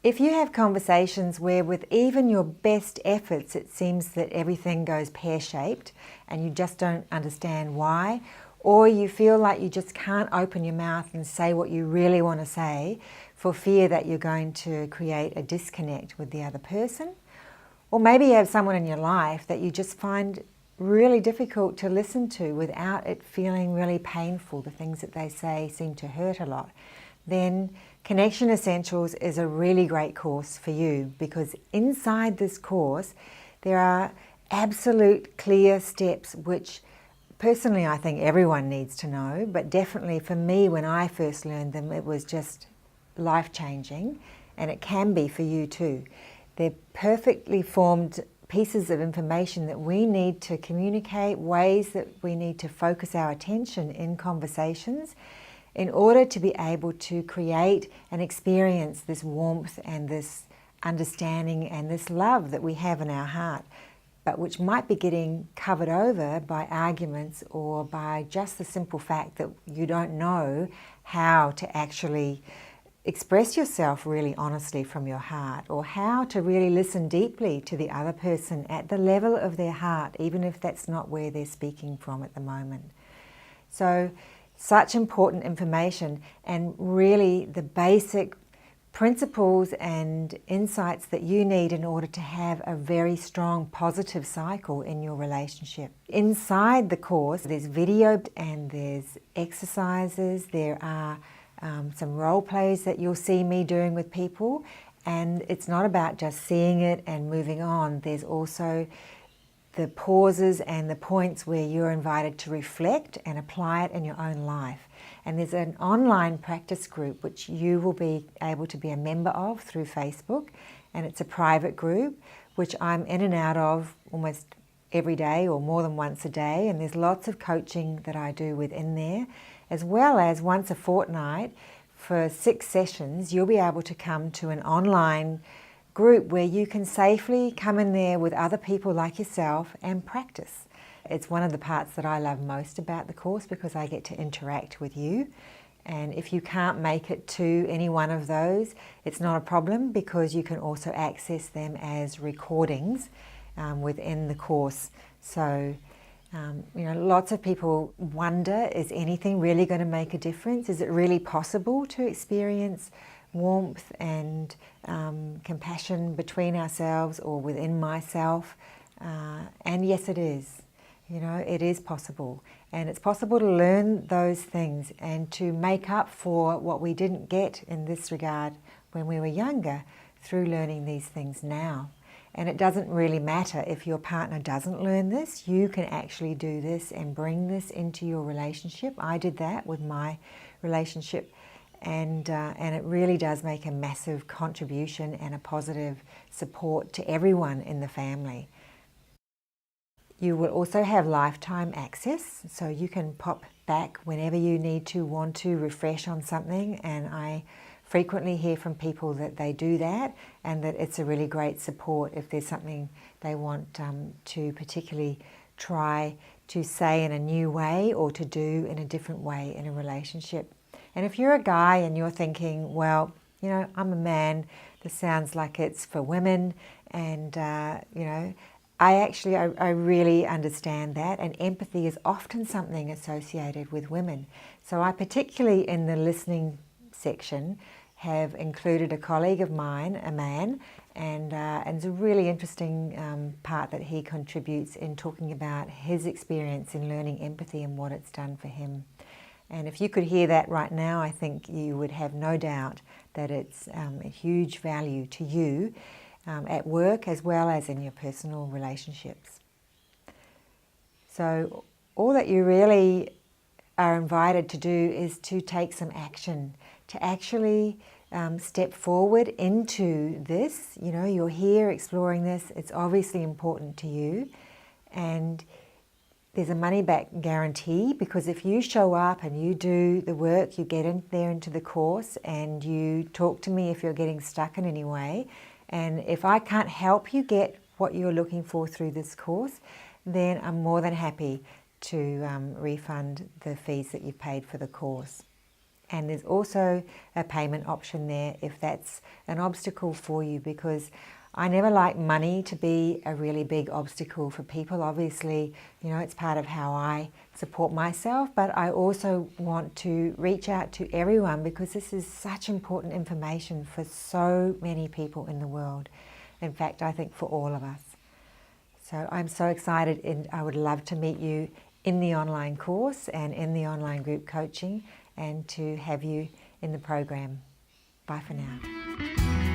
If you have conversations where with even your best efforts it seems that everything goes pear-shaped and you just don't understand why, or you feel like you just can't open your mouth and say what you really want to say for fear that you're going to create a disconnect with the other person, or maybe you have someone in your life that you just find really difficult to listen to without it feeling really painful, the things that they say seem to hurt a lot, then Connection Essentials is a really great course for you, because inside this course there are absolute clear steps which personally I think everyone needs to know, but definitely for me when I first learned them it was just life-changing, and it can be for you too. They're perfectly formed pieces of information that we need to communicate, ways that we need to focus our attention in conversations in order to be able to create and experience this warmth and this understanding and this love that we have in our heart, but which might be getting covered over by arguments or by just the simple fact that you don't know how to actually express yourself really honestly from your heart, or how to really listen deeply to the other person at the level of their heart, even if that's not where they're speaking from at the moment. So, such important information, and really the basic principles and insights that you need in order to have a very strong positive cycle in your relationship. Inside the course there's video and there's exercises, there are some role plays that you'll see me doing with people, and it's not about just seeing it and moving on. There's also the pauses and the points where you're invited to reflect and apply it in your own life. And there's an online practice group which you will be able to be a member of through Facebook, and it's a private group which I'm in and out of almost every day or more than once a day, and there's lots of coaching that I do within there, as well as once a fortnight for 6 sessions you'll be able to come to an online group where you can safely come in there with other people like yourself and practice. It's one of the parts that I love most about the course, because I get to interact with you, and if you can't make it to any one of those, it's not a problem, because you can also access them as recordings within the course. So lots of people wonder, is anything really going to make a difference? Is it really possible to experience warmth and compassion between ourselves or within myself? And yes, it is. It is possible. And it's possible to learn those things and to make up for what we didn't get in this regard when we were younger through learning these things now. And it doesn't really matter if your partner doesn't learn this. You can actually do this and bring this into your relationship. I did that with my relationship, and it really does make a massive contribution and a positive support to everyone in the family. You will also have lifetime access, so you can pop back whenever you want to refresh on something, and I frequently hear from people that they do that, and that it's a really great support if there's something they want to particularly try to say in a new way or to do in a different way in a relationship. And if you're a guy and you're thinking, well, I'm a man, this sounds like it's for women, and I really understand that, and empathy is often something associated with women. So I particularly in the listening section have included a colleague of mine, a man, and it's a really interesting part that he contributes in talking about his experience in learning empathy and what it's done for him. And if you could hear that right now, I think you would have no doubt that it's a huge value to you at work as well as in your personal relationships. So all that you really are invited to do is to take some action, to actually step forward into this. You're here exploring this, it's obviously important to you, and there's a money-back guarantee, because if you show up and you do the work, you get in there into the course and you talk to me if you're getting stuck in any way, and if I can't help you get what you're looking for through this course, then I'm more than happy to refund the fees that you paid for the course. And there's also a payment option there if that's an obstacle for you, because I never like money to be a really big obstacle for people. Obviously, it's part of how I support myself, but I also want to reach out to everyone because this is such important information for so many people in the world. In fact, I think for all of us. So I'm so excited, and I would love to meet you in the online course and in the online group coaching, and to have you in the program. Bye for now.